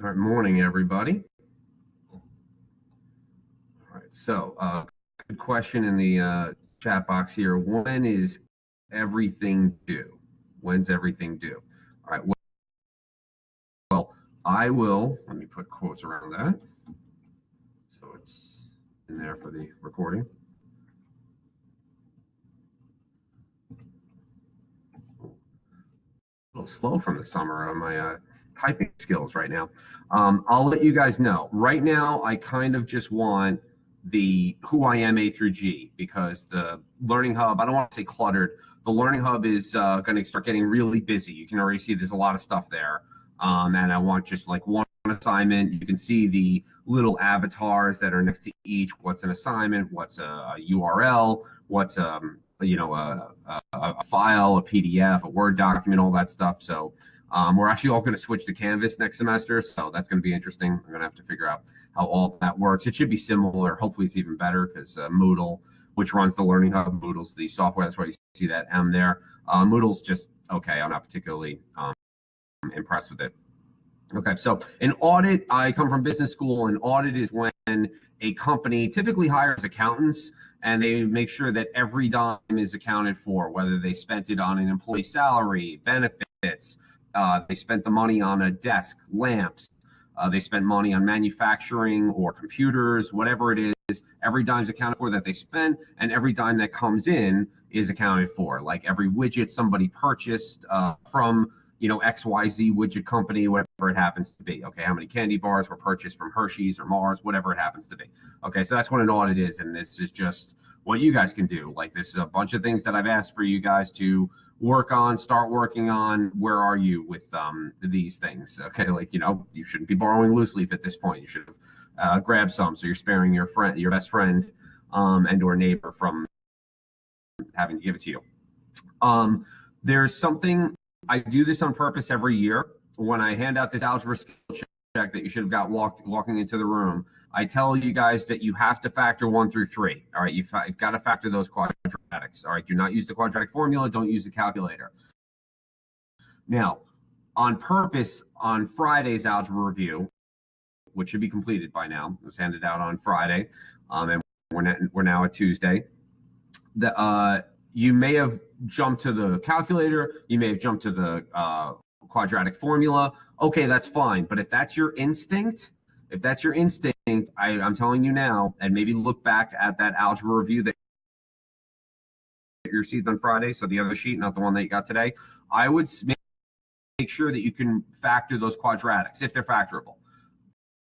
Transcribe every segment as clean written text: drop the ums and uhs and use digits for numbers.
All right, morning, everybody. All right, so good question in the chat box here. When is everything due? When's everything due? All right, well, I will, let me put quotes around that so it's in there for the recording. A little slow from the summer on my typing skills right now. I'll let you guys know. Right now, I kind of just want the who I am A through G because the Learning Hub, I don't want to say cluttered. The Learning Hub is going to start getting really busy. You can already see there's a lot of stuff there. And I want just like one assignment. You can see the little avatars that are next to each. What's an assignment? What's a URL? What's a file, a PDF, a Word document, all that stuff. So we're actually all going to switch to Canvas next semester, so that's going to be interesting. I'm going to have to figure out how all that works. It should be similar. Hopefully, it's even better because Moodle, which runs the Learning Hub, Moodle's the software. That's why you see that M there. Moodle's just okay. I'm not particularly impressed with it. Okay, so an audit, I come from business school. An audit is when a company typically hires accountants and they make sure that every dime is accounted for, whether they spent it on an employee salary, benefits, they spent the money on a desk, lamps, they spent money on manufacturing or computers, whatever it is, every dime's accounted for that they spent, and every dime that comes in is accounted for. Like every widget somebody purchased from XYZ widget company, whatever it happens to be. Okay, how many candy bars were purchased from Hershey's or Mars, whatever it happens to be. Okay, so that's what an audit is, and this is just what you guys can do. Like this is a bunch of things that I've asked for you guys to work on, start working on. Where are you with these things? Okay, like you shouldn't be borrowing loose leaf at this point. You should have grabbed some, so you're sparing your friend, your best friend, and or neighbor from having to give it to you. There's something I do this on purpose every year. When I hand out this algebra skill check that you should have got walking into the room, I tell you guys that you have to factor 1 through 3. All right, you've got to factor those quadratics. All right, do not use the quadratic formula. Don't use the calculator. Now, on purpose, on Friday's algebra review, which should be completed by now, it was handed out on Friday, and we're now at Tuesday. You may have jumped to the calculator, you may have jumped to the quadratic formula. Okay, that's fine. But if that's your instinct, I'm telling you now, and maybe look back at that algebra review that you received on Friday, so the other sheet, not the one that you got today, I would make sure that you can factor those quadratics if they're factorable.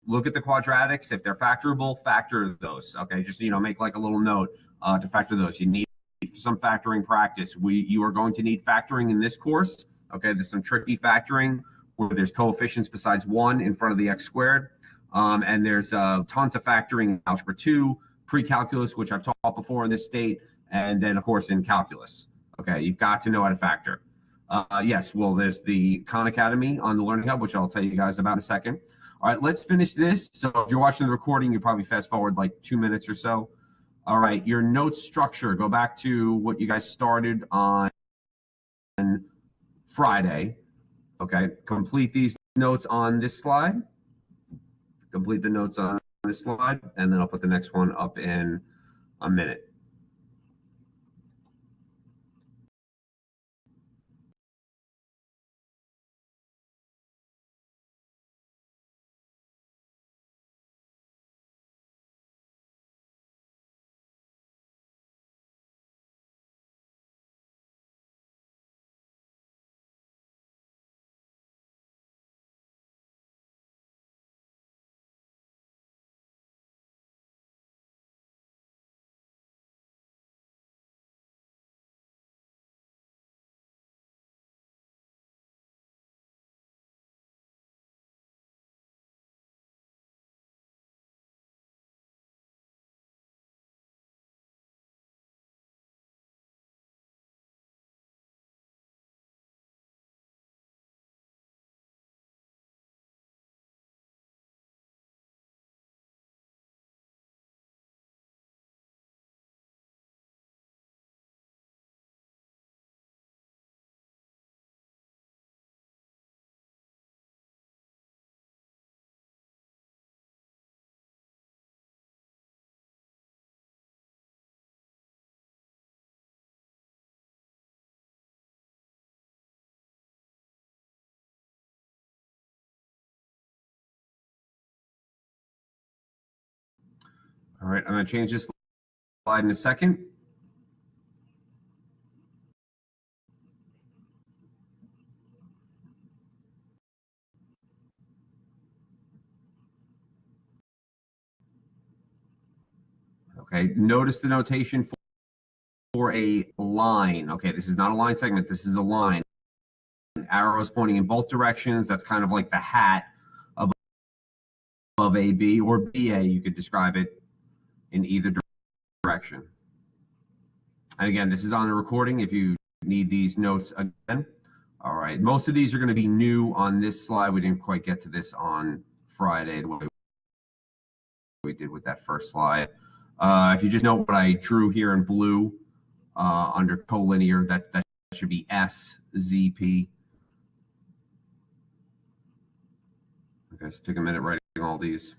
Look at the quadratics. If they're factorable, factor those. Okay, just make like a little note to factor those. You need some factoring practice. You are going to need factoring in this course. Okay, there's some tricky factoring where there's coefficients besides 1 in front of the x squared. And there's tons of factoring in Algebra 2, pre-calculus, which I've taught before in this state, and then, of course, in calculus. Okay, you've got to know how to factor. Yes, well, there's the Khan Academy on the Learning Hub, which I'll tell you guys about in a second. All right, let's finish this. So if you're watching the recording, you probably fast forward like 2 minutes or so. All right, your note structure, go back to what you guys started on Friday. Okay, complete these notes on this slide. Complete the notes on this slide, and then I'll put the next one up in a minute. All right, I'm going to change this slide in a second. Okay, notice the notation for a line. Okay, this is not a line segment, this is a line. Arrows pointing in both directions. That's kind of like the hat above AB, or BA, you could describe it in either direction. And again, this is on the recording if you need these notes again. All right, most of these are going to be new on this slide. We didn't quite get to this on Friday the way we did with that first slide. If you just note what I drew here in blue under collinear, that should be SZP. Okay, so take a minute writing all these.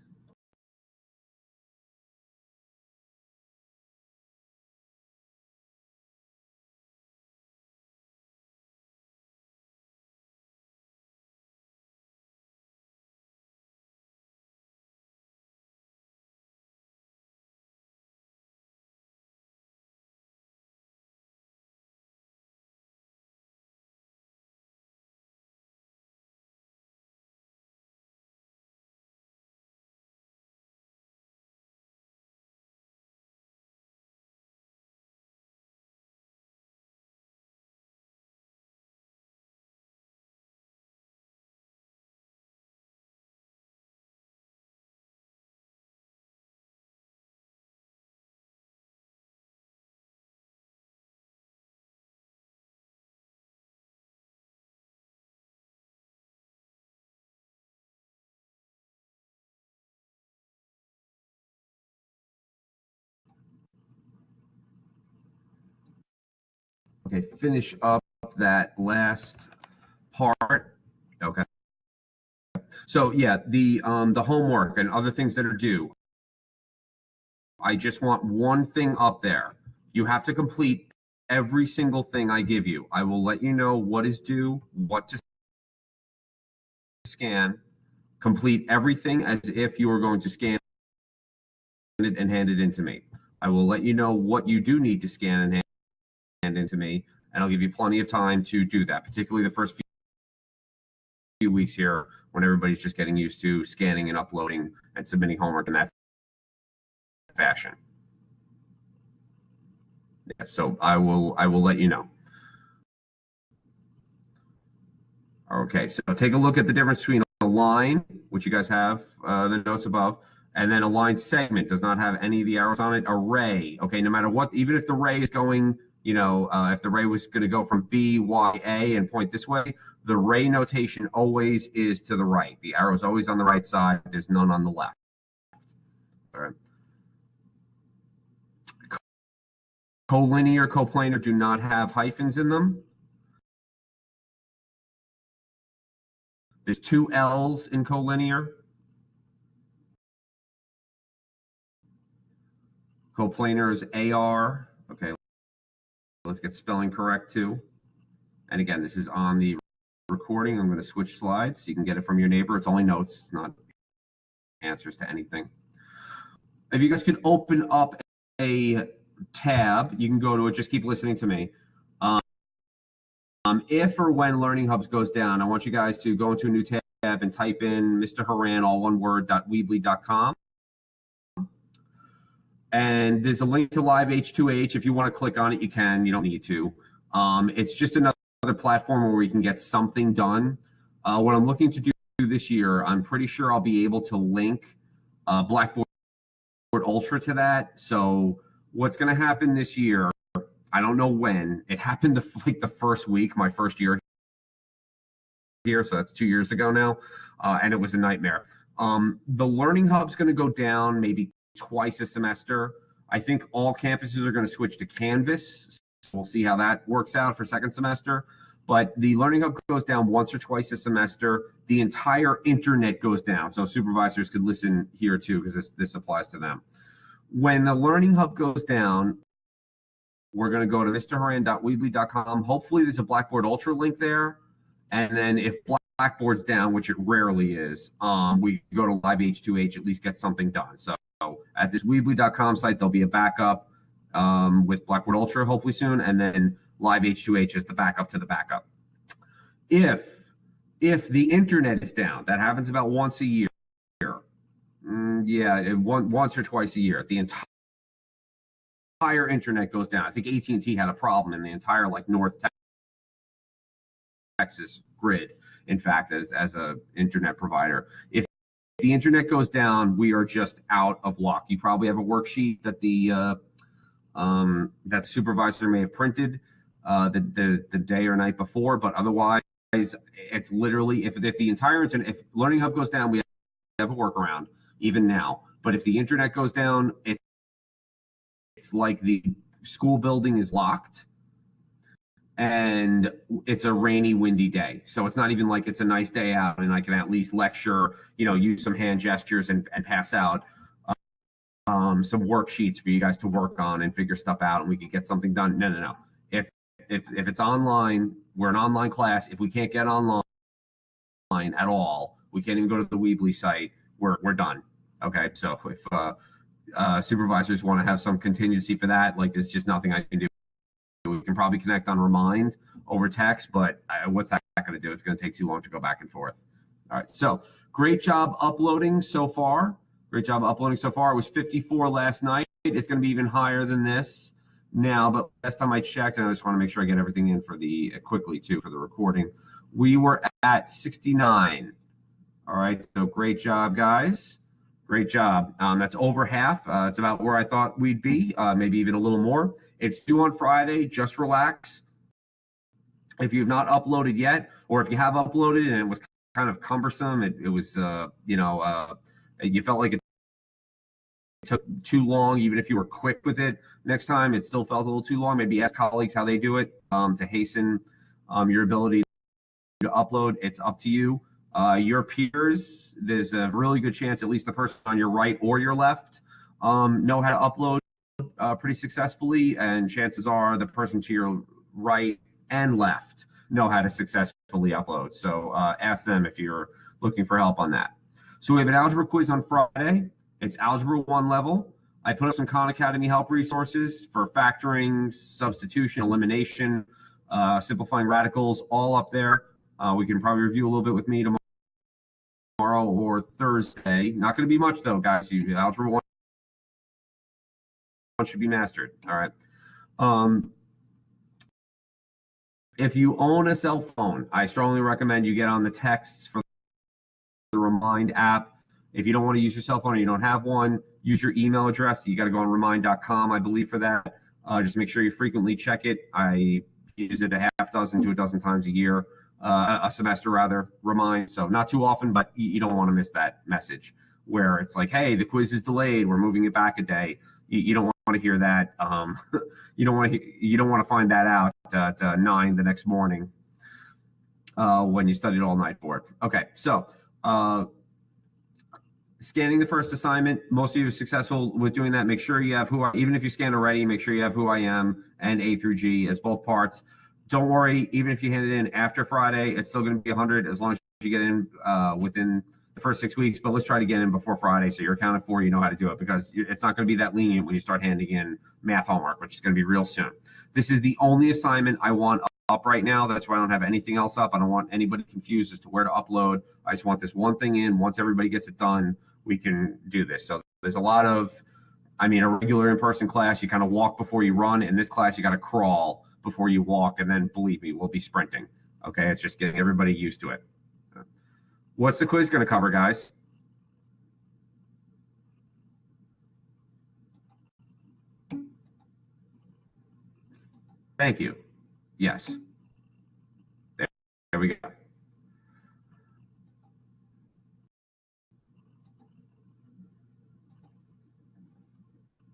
Okay, finish up that last part. Okay. So yeah, the homework and other things that are due. I just want one thing up there. You have to complete every single thing I give you. I will let you know what is due, what to scan, complete everything as if you are going to scan it and hand it in to me. I will let you know what you do need to scan and hand in to me, and I'll give you plenty of time to do that, particularly the first few weeks here when everybody's just getting used to scanning and uploading and submitting homework in that fashion. Yeah, so I will let you know. Okay, so take a look at the difference between a line, which you guys have the notes above, and then a line segment does not have any of the arrows on it. Array, okay, no matter what, even if the ray is going, you know, if the ray was going to go from B, Y, A and point this way, the ray notation always is to the right. The arrow is always on the right side. There's none on the left. All right. Collinear, coplanar do not have hyphens in them. There's two L's in collinear. Coplanar is AR. Okay, let's get spelling correct too. And again, this is on the recording. I'm going to switch slides so you can get it from your neighbor. It's only notes, it's not answers to anything. If you guys could open up a tab, you can go to it. Just keep listening to me. If or when Learning Hubs goes down, I want you guys to go into a new tab and type in Mr. Horan, all one word, .weebly.com. And there's a link to Live H2H. If you want to click on it, you can. You don't need to. It's just another platform where we can get something done. What I'm looking to do this year, I'm pretty sure I'll be able to link Blackboard Ultra to that. So what's going to happen this year, I don't know when. It happened like the first week, my first year here, so that's 2 years ago now, and it was a nightmare. The Learning Hub's going to go down maybe twice a semester. I think all campuses are going to switch to Canvas. So we'll see how that works out for second semester. But the Learning Hub goes down once or twice a semester. The entire internet goes down. So supervisors could listen here too, because this applies to them. When the Learning Hub goes down, we're going to go to mrhoran.weebly.com. Hopefully there's a Blackboard Ultra link there. And then if Blackboard's down, which it rarely is, we go to Live H2H, at least get something done. So at this Weebly.com site. There'll be a backup with Blackboard Ultra hopefully soon, and then Live H2H is the backup to the backup. If the internet is down, that happens about once a year. Once or twice a year. The entire internet goes down. I think AT&T had a problem in the entire North Texas grid, in fact, as a internet provider. If the internet goes down, we are just out of luck. You probably have a worksheet that the supervisor may have printed the day or night before, but otherwise it's literally if the entire internet, if Learning Hub goes down, we have a workaround even now. But if the internet goes down, it's like the school building is locked and it's a rainy, windy day. So it's not even like it's a nice day out and I can at least lecture, use some hand gestures and pass out some worksheets for you guys to work on and figure stuff out and we can get something done. No. If it's online, we're an online class. If we can't get online at all, we can't even go to the Weebly site, we're done. Okay, so if supervisors want to have some contingency for that, there's just nothing I can do. We can probably connect on Remind over text, but what's that going to do? It's going to take too long to go back and forth. All right, so great job uploading so far. It was 54 last night. It's going to be even higher than this now, but last time I checked, and I just want to make sure I get everything in for quickly too for the recording, we were at 69. All right, so great job, guys. Great job. That's over half. It's about where I thought we'd be, maybe even a little more. It's due on Friday. Just relax. If you have not uploaded yet, or if you have uploaded and it was kind of cumbersome, it was, you felt like it took too long, even if you were quick with it. Next time, it still felt a little too long. Maybe ask colleagues how they do it to hasten your ability to upload. It's up to you. Your peers, there's a really good chance at least the person on your right or your left know how to upload pretty successfully, and chances are the person to your right and left know how to successfully upload. So ask them if you're looking for help on that. So we have an algebra quiz on Friday. It's Algebra 1 level. I put up some Khan Academy help resources for factoring, substitution, elimination, simplifying radicals, all up there. We can probably review a little bit with me tomorrow or Thursday. Not going to be much though, guys. Algebra 1 should be mastered. All right. If you own a cell phone, I strongly recommend you get on the texts for the Remind app. If you don't want to use your cell phone or you don't have one, use your email address. You got to go on remind.com, I believe, for that. Just make sure you frequently check it. I use it a half dozen to a dozen times a year, a semester rather, Remind. So not too often, but you don't want to miss that message where it's like, hey, the quiz is delayed. We're moving it back a day. You don't want to hear that. You don't want to find that out at 9 the next morning when you studied all night for it. Okay, so scanning the first assignment, most of you are successful with doing that. Make sure you have even if you scan already, make sure you have Who I Am and A through G as both parts. Don't worry, even if you hand it in after Friday, it's still going to be 100 as long as you get in within the first 6 weeks, but let's try to get in before Friday so you're accounted for, you know how to do it, because it's not going to be that lenient when you start handing in math homework, which is going to be real soon. This is the only assignment I want up right now. That's why I don't have anything else up. I don't want anybody confused as to where to upload. I just want this one thing in. Once everybody gets it done, we can do this. So there's a lot of, a regular in-person class, you kind of walk before you run. In this class, you got to crawl before you walk, and then believe me, we'll be sprinting. Okay, it's just getting everybody used to it. What's the quiz going to cover, guys? Thank you. Yes. There we go.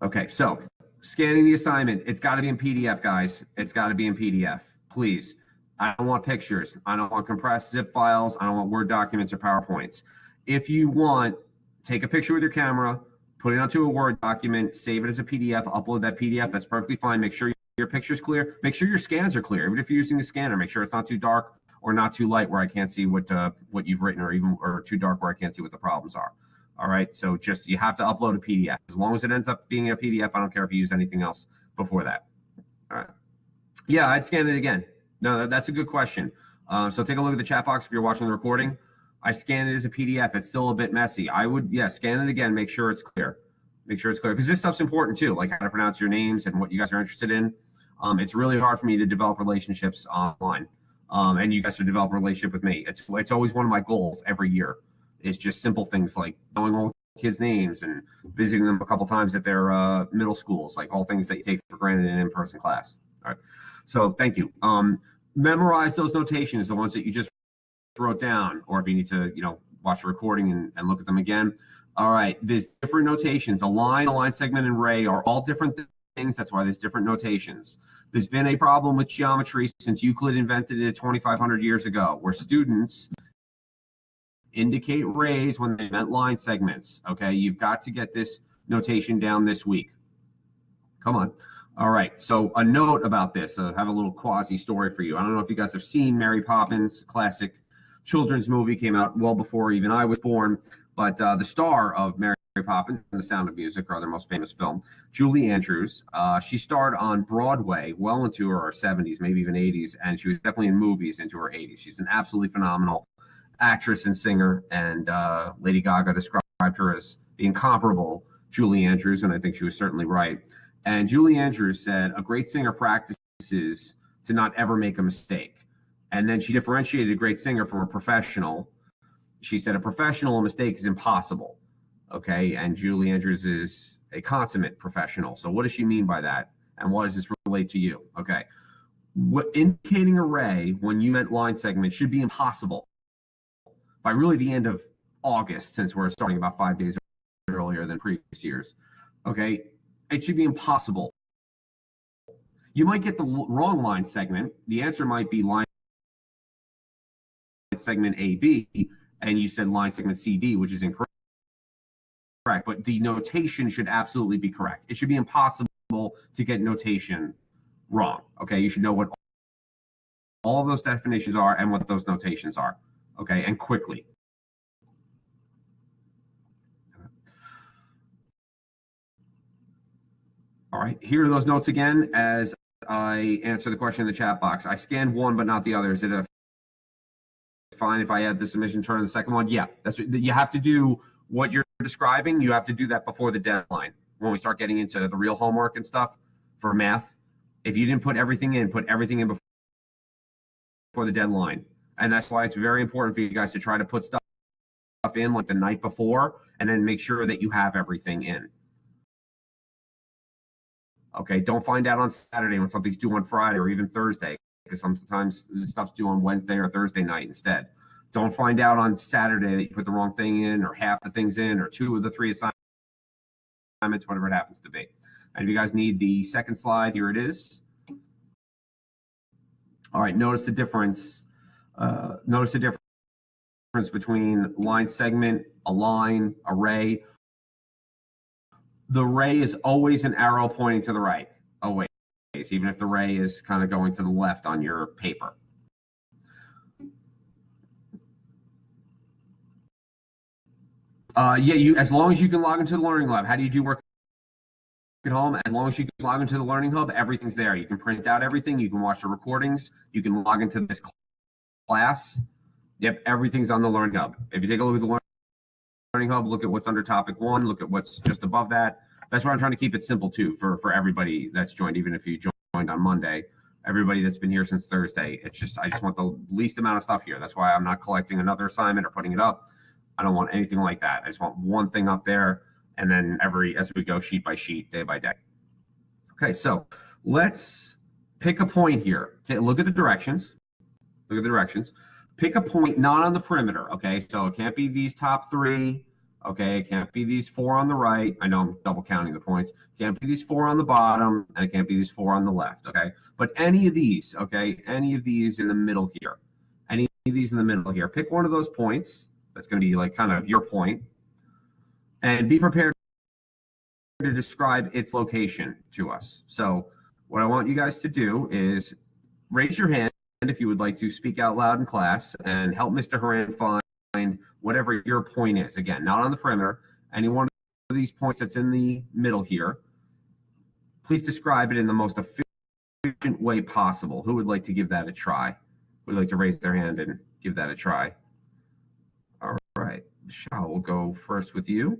Okay, so scanning the assignment, it's got to be in PDF, guys. It's got to be in PDF, please. I don't want pictures. I don't want compressed zip files. I don't want Word documents or PowerPoints. If you want, take a picture with your camera, put it onto a Word document, save it as a PDF, upload that PDF. That's perfectly fine. Make sure your picture's clear. Make sure your scans are clear. Even if you're using the scanner, make sure it's not too dark or not too light where I can't see what you've written, or too dark where I can't see what the problems are. All right, so just you have to upload a PDF. As long as it ends up being a PDF, I don't care if you use anything else before that. All right. Yeah, I'd scan it again. No, that's a good question. So take a look at the chat box if you're watching the recording. I scan it as a PDF. It's still a bit messy. I would, yeah, scan it again. Make sure it's clear. Make sure it's clear because this stuff's important too, like how to pronounce your names and what you guys are interested in. It's really hard for me to develop relationships online, and you guys to develop a relationship with me. It's always one of my goals every year. It's just simple things like knowing all kids' names and visiting them a couple times at their middle schools, like all things that you take for granted in in-person class. All right. So thank you. Memorize those notations, the ones that you just wrote down, or if you need to, watch the recording and look at them again. All right. There's different notations. A line segment, and ray are all different things. That's why there's different notations. There's been a problem with geometry since Euclid invented it 2,500 years ago, where students indicate rays when they meant line segments. Okay, you've got to get this notation down this week. Come on. All right, so a note about this. I have a little quasi story for you. I don't know if you guys have seen Mary Poppins, classic children's movie, came out well before even I was born, but the star of Mary Poppins and The Sound of Music, or their most famous film, Julie Andrews, she starred on Broadway well into her 70s, maybe even 80s, and she was definitely in movies into her 80s. She's an absolutely phenomenal actress and singer, and Lady Gaga described her as the incomparable Julie Andrews, and I think she was certainly right. And Julie Andrews said, a great singer practices to not ever make a mistake. And then she differentiated a great singer from a professional. She said a professional mistake is impossible. Okay, and Julie Andrews is a consummate professional. So what does she mean by that? And what does this relate to you? Okay, indicating a ray when you meant line segment should be impossible by really the end of August, since we're starting about 5 days earlier than previous years. Okay, it should be impossible. You might get the wrong line segment. The answer might be line segment AB, and you said line segment CD, which is incorrect. But the notation should absolutely be correct. It should be impossible to get notation wrong. Okay, you should know what all of those definitions are and what those notations are. Okay, and quickly. All right, here are those notes again as I answer the question in the chat box. I scanned one, but not the other. Is it fine if I add the submission turn in the second one? Yeah, that's what you have to do. What you're describing, you have to do that before the deadline. When we start getting into the real homework and stuff for math, if you didn't put everything in before the deadline. And that's why it's very important for you guys to try to put stuff in like the night before, and then make sure that you have everything in. Okay, don't find out on Saturday when something's due on Friday or even Thursday, because sometimes stuff's due on Wednesday or Thursday night instead. Don't find out on Saturday that you put the wrong thing in, or half the things in, or 2 of the 3 assignments, whatever it happens to be. And if you guys need the second slide, here it is. All right, notice the difference. Notice the difference between line segment, a line, a ray. The ray is always an arrow pointing to the right, always, even if the ray is kind of going to the left on your paper. Yeah, as long as you can log into the Learning Lab. How do you do work at home? As long as you can log into the Learning Hub, everything's there. You can print out everything. You can watch the recordings. You can log into this class. Yep, everything's on the Learning Hub. If you take a look at the Learning Hub, look at what's under topic 1, look at what's just above that. That's why I'm trying to keep it simple too for everybody that's joined, even if you joined on Monday. Everybody that's been here since Thursday. It's just, I just want the least amount of stuff here. That's why I'm not collecting another assignment or putting it up. I don't want anything like that. I just want one thing up there, and then as we go sheet by sheet, day by day. Okay, so let's pick a point here. Look at the directions. Look at the directions. Pick a point not on the perimeter, okay? So it can't be these top 3, okay? It can't be these 4 on the right. I know I'm double counting the points. It can't be these 4 on the bottom, and it can't be these 4 on the left, okay? But any of these, okay? Any of these in the middle here. Any of these in the middle here. Pick one of those points. That's going to be like kind of your point, and be prepared to describe its location to us. So what I want you guys to do is raise your hand if you would like to speak out loud in class and help Mr. Haran find whatever your point is. Again, not on the perimeter. any one of these points that's in the middle here, please describe it in the most efficient way possible. Who would like to give that a try? Who would like to raise their hand and give that a try? All right, Michelle, we'll go first with you.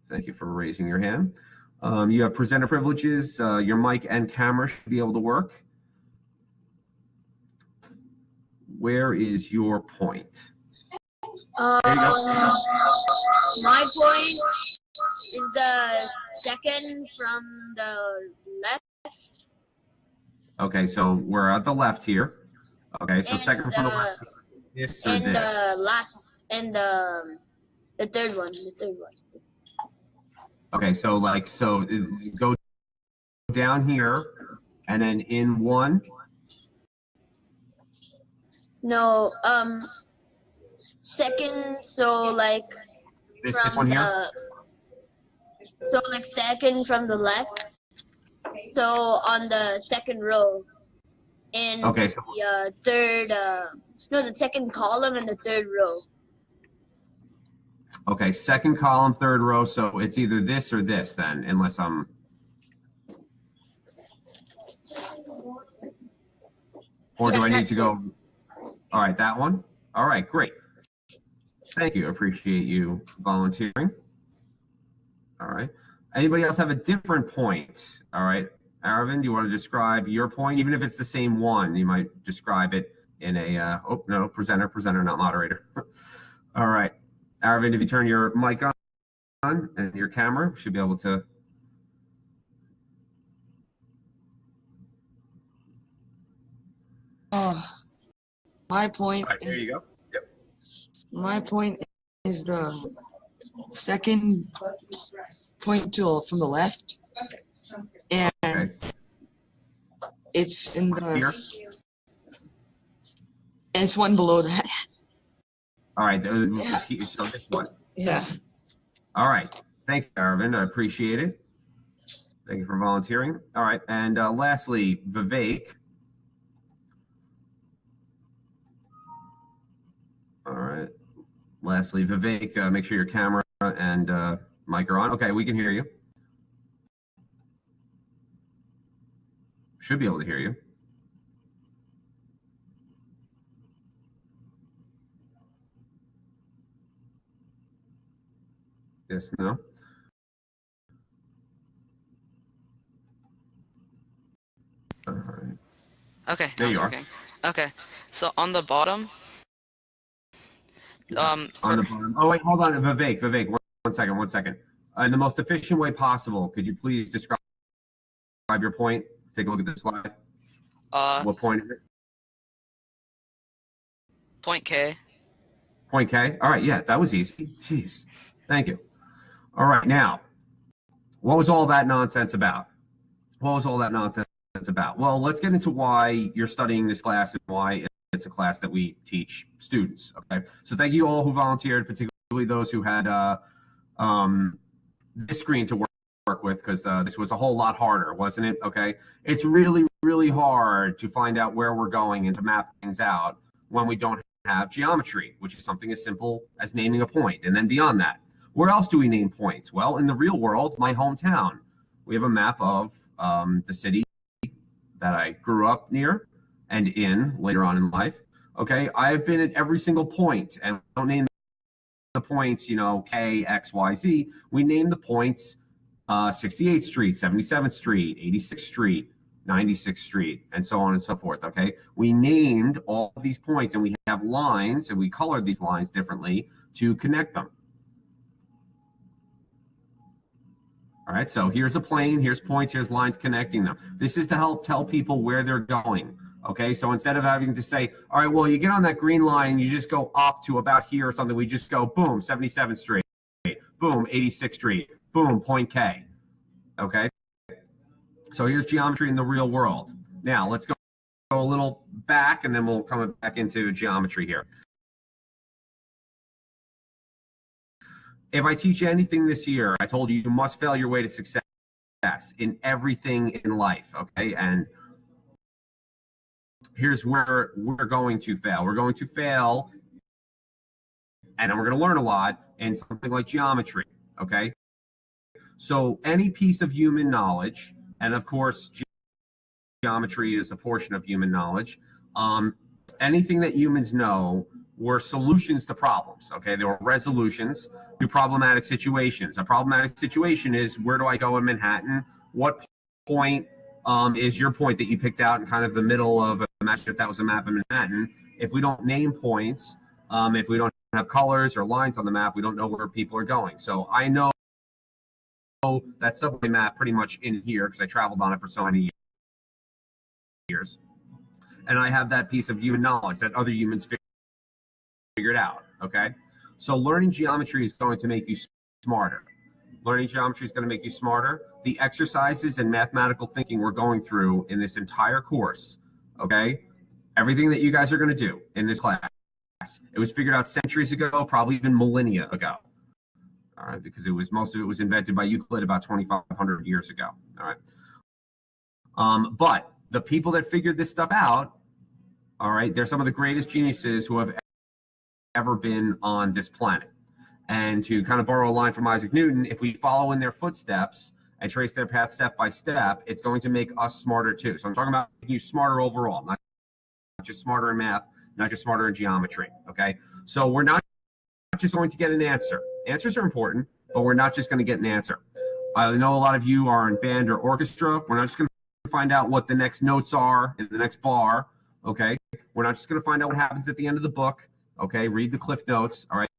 Thank you for raising your hand. You have presenter privileges. Your mic and camera should be able to work. Where is your point? My point is the second from the left. Okay, so we're at the left here. Okay, so And second from the left. This or and this? the last and the third one. The third one. Okay, so go down here and then in one. No, second. So like This from one here? so like second from the left. So on the second row. And Okay, so the third. No, the second column and the third row. okay, second column, third row. So it's either this or this then, unless I'm. Or do I need to go? All right, that one. All right, great. Thank you. Appreciate you volunteering. All right. Anybody else have a different point? All right. Aravind, do you want to describe your point? Even if it's the same one, you might describe it in a, oh, no, presenter, not moderator. All right. Aravind, if you turn your mic on and your camera, should be able to. My point. All right, there you go. Yep. My point is the second point from the left, and Okay. it's in the. Here? And it's one below that. All right. Yeah. So this one. Yeah. All right. Thank you, Aravind. I appreciate it. Thank you for volunteering. All right. And lastly, Vivek. All right. Lastly, Vivek, make sure your camera and mic are on. Okay, we can hear you. Should be able to hear you. Yes, no? All right. Okay, There now it's you are. working. Okay, so on the bottom, On the bottom. Oh, wait, hold on. Vivek, one second. In the most efficient way possible, could you please describe your point? Take a look at this slide. What point is it? point K. Point K? All right, yeah, that was easy. Jeez. Thank you. All right, now, what was all that nonsense about? What was all that nonsense about? Well, let's get into why you're studying this class and why it's a class that we teach students, okay? So thank you all who volunteered, particularly those who had this screen to work with, because this was a whole lot harder, wasn't it? Okay, it's really, really hard to find out where we're going and to map things out when we don't have geometry, which is something as simple as naming a point. And then beyond that, where else do we name points? Well, in the real world, my hometown, we have a map of the city that I grew up near and in later on in life. Okay, I've been at every single point, and we don't name the points, you know, K, X, Y, Z. We name the points 68th Street, 77th Street, 86th Street, 96th Street, and so on and so forth, okay? We named all of these points, and we have lines, and we colored these lines differently to connect them. All right, so here's a plane, here's points, here's lines connecting them. This is to help tell people where they're going, okay? So instead of having to say, all right, well, you get on that green line, you just go up to about here or something, we just go, boom, 77th Street, boom, 86th Street, boom, point K, okay? So here's geometry in the real world. Now, let's go a little back, and then we'll come back into geometry here. If I teach you anything this year, I told you must fail your way to success in everything in life, okay? And here's where we're going to fail. We're going to fail, and we're going to learn a lot in something like geometry, okay? So any piece of human knowledge, and of course, geometry is a portion of human knowledge, anything that humans know were solutions to problems, okay? They were resolutions to problematic situations. A problematic situation is, where do I go in Manhattan? What point is your point that you picked out in kind of the middle of, imagine if that was a map of Manhattan. If we don't name points, if we don't have colors or lines on the map, we don't know where people are going. So I know that subway map pretty much in here because I traveled on it for so many years. And I have that piece of human knowledge that other humans figured out, okay? So learning geometry is going to make you smarter. Learning geometry is going to make you smarter. The exercises and mathematical thinking we're going through in this entire course, okay? Everything that you guys are going to do in this class, it was figured out centuries ago, probably even millennia ago. All right, because most of it was invented by Euclid about 2,500 years ago. All right. But the people that figured this stuff out, all right, they're some of the greatest geniuses who have ever been on this planet. And to kind of borrow a line from Isaac Newton, if we follow in their footsteps and trace their path step by step, it's going to make us smarter too. So I'm talking about making you smarter overall, not just smarter in math, not just smarter in geometry, okay? So we're not just going to get an answer. Answers are important, but we're not just going to get an answer. I know a lot of you are in band or orchestra. We're not just going to find out what the next notes are in the next bar, okay? We're not just going to find out what happens at the end of the book, okay? Read the cliff notes, all right?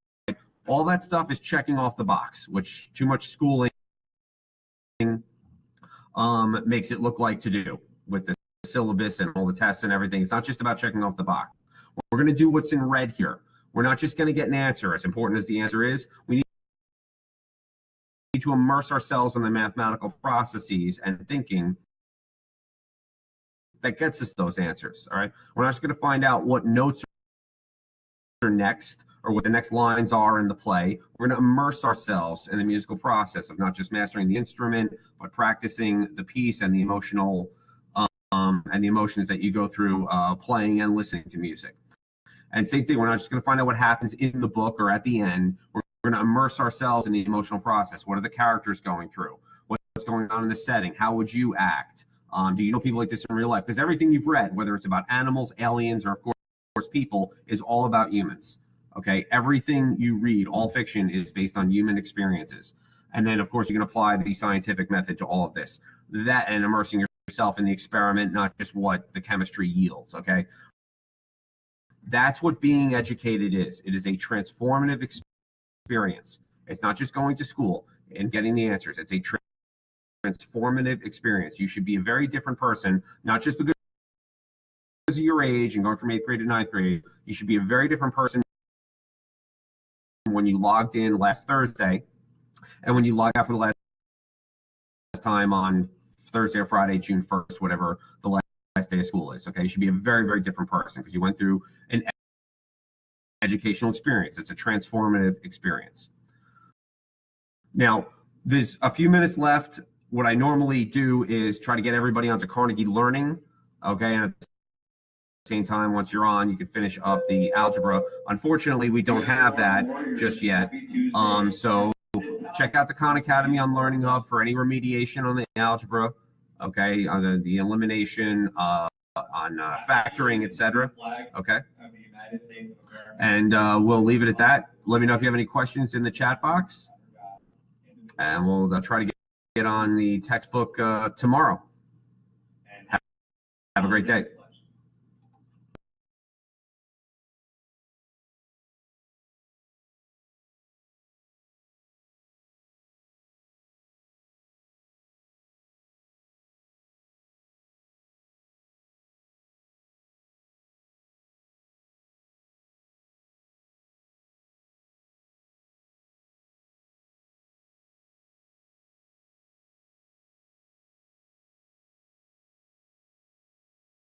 All that stuff is checking off the box, which too much schooling makes it look like to do with the syllabus and all the tests and everything. It's not just about checking off the box. We're going to do what's in red here. We're not just going to get an answer. As important as the answer is, we need to immerse ourselves in the mathematical processes and thinking that gets us those answers, all right? We're not just going to find out what notes are next or what the next lines are in the play. We're going to immerse ourselves in the musical process of not just mastering the instrument, but practicing the piece and the emotional and the emotions that you go through playing and listening to music. And same thing, we're not just going to find out what happens in the book or at the end. We're going to immerse ourselves in the emotional process. What are the characters going through? What's going on in the setting? How would you act? Do you know people like this in real life? Because everything you've read, whether it's about animals, aliens, or of course people, is all about humans. Okay, everything you read, all fiction, is based on human experiences. And then, of course, you can apply the scientific method to all of this. That and immersing yourself in the experiment, not just what the chemistry yields, okay? That's what being educated is. It is a transformative experience. It's not just going to school and getting the answers. It's a transformative experience. You should be a very different person, not just because of your age and going from 8th grade to 9th grade. You should be a very different person when you logged in last Thursday and when you log out for the last time on Thursday or Friday, June 1st, whatever the last day of school is. Okay, you should be a very, very different person because you went through an educational experience. It's a transformative experience. Now, there's a few minutes left. What I normally do is try to get everybody onto Carnegie Learning, okay, and at the same time, once you're on, you can finish up the algebra. Unfortunately, we don't have that just yet. So check out the Khan Academy on Learning Hub for any remediation on the algebra, okay, on the elimination, on factoring, etc. Okay, and we'll leave it at that. Let me know if you have any questions in the chat box, and we'll try to get on the textbook tomorrow. Have a great day.